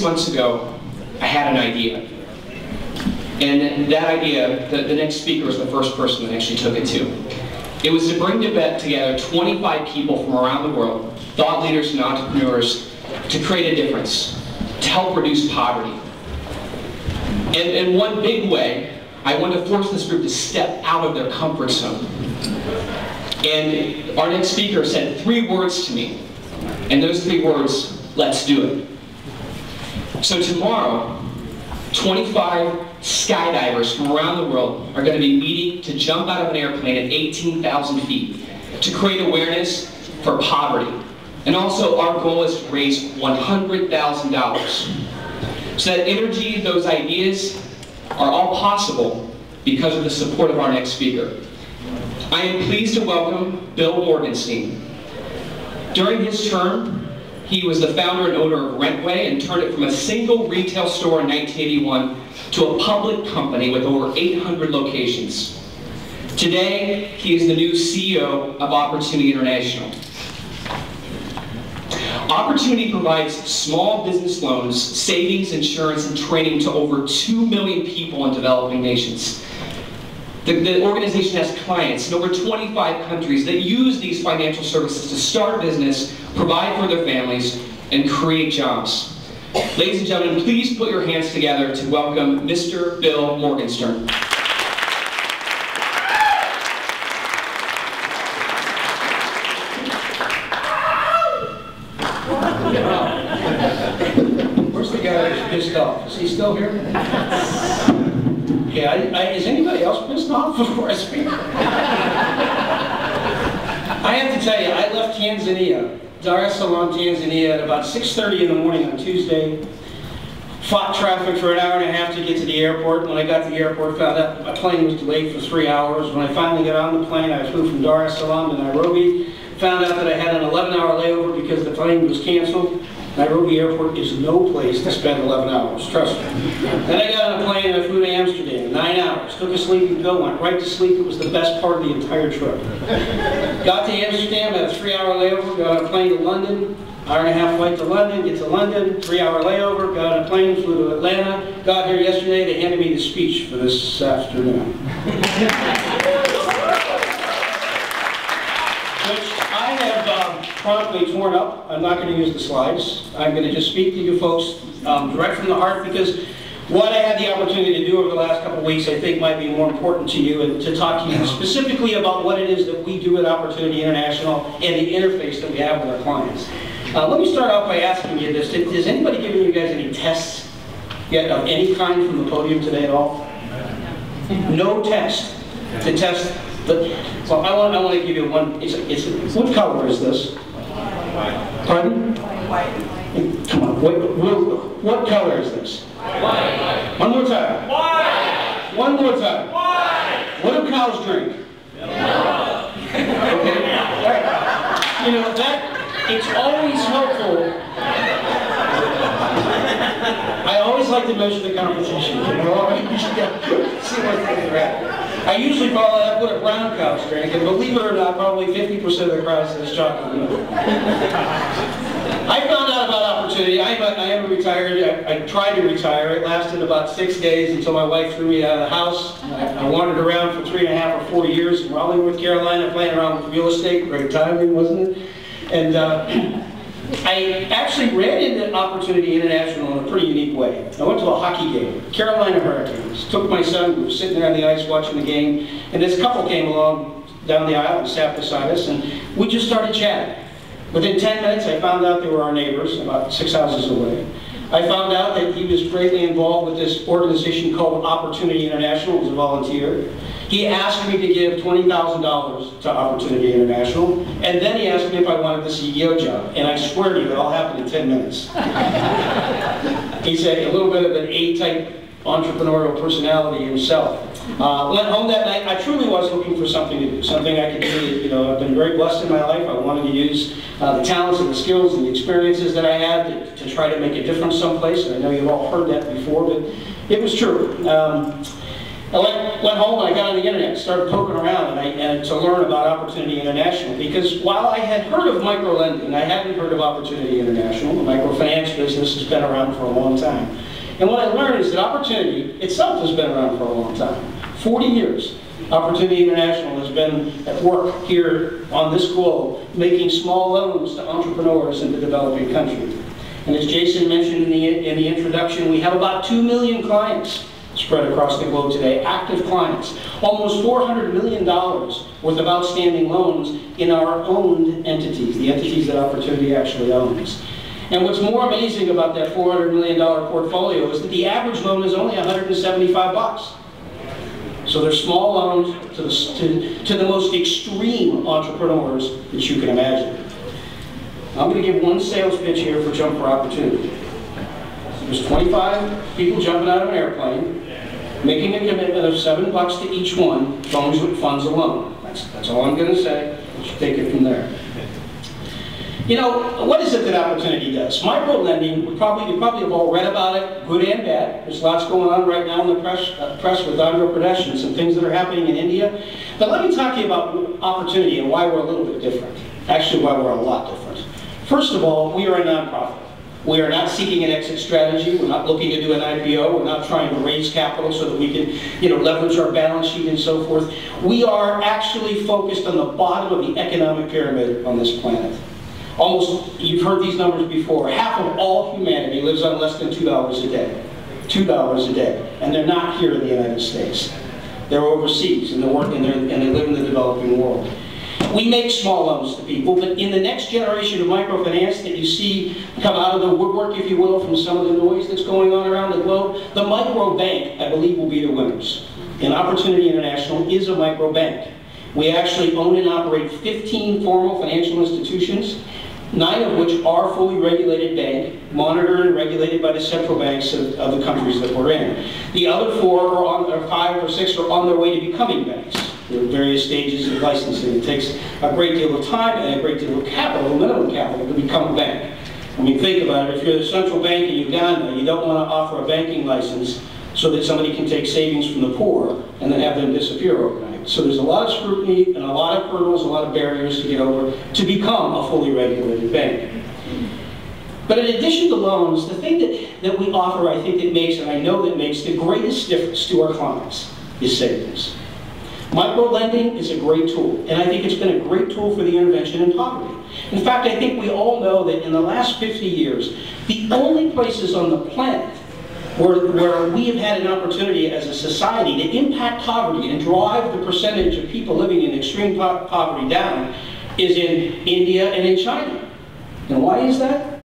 6 months ago, I had an idea. And that idea, the next speaker was the first person that actually took it to. It was to bring together 25 people from around the world, thought leaders and entrepreneurs, to create a difference, to help reduce poverty. And in one big way, I wanted to force this group to step out of their comfort zone. And our next speaker said 3 words to me, and those 3 words, let's do it. So tomorrow, 25 skydivers from around the world are going to be meeting to jump out of an airplane at 18,000 feet to create awareness for poverty. And also our goal is to raise $100,000. So that energy, those ideas are all possible because of the support of our next speaker. I am pleased to welcome Bill Morgenstern. During his term, he was the founder and owner of Rentway and turned it from a single retail store in 1981 to a public company with over 800 locations. Today, he is the new CEO of Opportunity International. Opportunity provides small business loans, savings, insurance, and training to over 2 million people in developing nations. The organization has clients in over 25 countries that use these financial services to start a business, provide for their families, and create jobs. Ladies and gentlemen, please put your hands together to welcome Mr. Bill Morgenstern. Where's the guy who's pissed off? Is he still here? Yeah, is anybody else pissed off before I speak? I have to tell you, I left Tanzania, Dar es Salaam, Tanzania, at about 6:30 in the morning on Tuesday. Fought traffic for an hour and a half to get to the airport. When I got to the airport, found out my plane was delayed for 3 hours. When I finally got on the plane, I flew from Dar es Salaam to Nairobi. Found out that I had an 11-hour layover because the plane was canceled. Nairobi Airport is no place to spend 11 hours, trust me. Then I got on a plane and I flew to Amsterdam, 9 hours. Took a sleeping pill, went right to sleep. It was the best part of the entire trip. Got to Amsterdam, had a 3-hour layover, got on a plane to London, hour and a half flight to London, get to London, 3-hour layover, got on a plane, flew to Atlanta, got here yesterday, they handed me the speech for this afternoon. Promptly torn up. I'm not going to use the slides. I'm going to just speak to you folks direct from the heart, because what I had the opportunity to do over the last couple of weeks I think might be more important to you, and to talk to you specifically about what it is that we do at Opportunity International and the interface that we have with our clients. Let me start off by asking you this. Has anybody given you guys any tests yet of any kind from the podium today at all? No test to test. Well, I want to give you one. What color is this? White. Pardon? White. Come on. What color is this? White. One more time. White. One more time. White. What do cows drink? Yellow. Okay. All right. You know that it's always helpful. I always like to measure the competition. You know, see what they're at. I usually follow that up with a brown cow's drink, and believe it or not, probably 50% of the crowd says chocolate milk. I found out about Opportunity. I am retired. I tried to retire. It lasted about 6 days until my wife threw me out of the house. I wandered around for 3.5 or 4 years in Raleigh, North Carolina, playing around with real estate. Great timing, wasn't it? And I actually ran into Opportunity International in a pretty unique way. I went to a hockey game, Carolina Hurricanes. Took my son, we were sitting there on the ice watching the game, and this couple came along down the aisle and sat beside us, and we just started chatting. Within 10 minutes, I found out they were our neighbors, about 6 houses away. I found out that he was greatly involved with this organization called Opportunity International as a volunteer. He asked me to give $20,000 to Opportunity International, and then he asked me if I wanted the CEO job. And I swear to you, it all happened in 10 minutes. He's a little bit of an A-type entrepreneurial personality himself. Went home that night. I truly was looking for something to do, something I could do. You know, I've been very blessed in my life. I wanted to use the talents and the skills and the experiences that I had to try to make a difference someplace. And I know you've all heard that before, but it was true. I went home and I got on the internet, started poking around and to learn about Opportunity International, because while I had heard of micro-lending, I hadn't heard of Opportunity International. The microfinance business has been around for a long time. And what I learned is that Opportunity itself has been around for a long time, 40 years. Opportunity International has been at work here on this globe, making small loans to entrepreneurs in the developing countries. And as Jason mentioned in the introduction, we have about 2 million clients spread across the globe today, active clients. Almost $400 million worth of outstanding loans in our owned entities, the entities that Opportunity actually owns. And what's more amazing about that $400 million portfolio is that the average loan is only $175. So they're small loans to the most extreme entrepreneurs that you can imagine. I'm going to give one sales pitch here for Jump for Opportunity. There's 25 people jumping out of an airplane, making a commitment of $7 to each one, funds a loan. That's all I'm going to say. You should take it from there. You know, what is it that Opportunity does? Micro-lending, you probably have all read about it, good and bad. There's lots going on right now in the press with Entrepreneurship and some things that are happening in India. But let me talk to you about Opportunity and why we're a little bit different. Actually, why we're a lot different. First of all, we are a nonprofit. We are not seeking an exit strategy. We're not looking to do an IPO. We're not trying to raise capital so that we can, leverage our balance sheet and so forth. We are actually focused on the bottom of the economic pyramid on this planet. You've heard these numbers before, half of all humanity lives on less than $2 a day. $2 a day. And they're not here in the United States. They're overseas, and they live in the developing world. We make small loans to people, but in the next generation of microfinance that you see come out of the woodwork, if you will, from some of the noise that's going on around the globe, the micro bank, I believe, will be the winners. And Opportunity International is a micro bank. We actually own and operate 15 formal financial institutions, 9 of which are fully regulated bank, monitored and regulated by the central banks of the countries that we're in. The other 4 or 5 or 6 are on their way to becoming banks. There are various stages of licensing. It takes a great deal of time and a great deal of capital, minimum capital, to become a bank. I mean, think about it. If you're the central bank in Uganda, you don't want to offer a banking license so that somebody can take savings from the poor and then have them disappear overnight. So there's a lot of scrutiny and a lot of hurdles, a lot of barriers to get over to become a fully regulated bank. But in addition to loans, the thing that we offer, I think that makes, and I know that makes the greatest difference to our clients is savings. Micro-lending is a great tool, and I think it's been a great tool for the intervention in poverty. In fact, I think we all know that in the last 50 years, the only places on the planet where we have had an opportunity as a society to impact poverty and drive the percentage of people living in extreme poverty down is in India and in China. And why is that?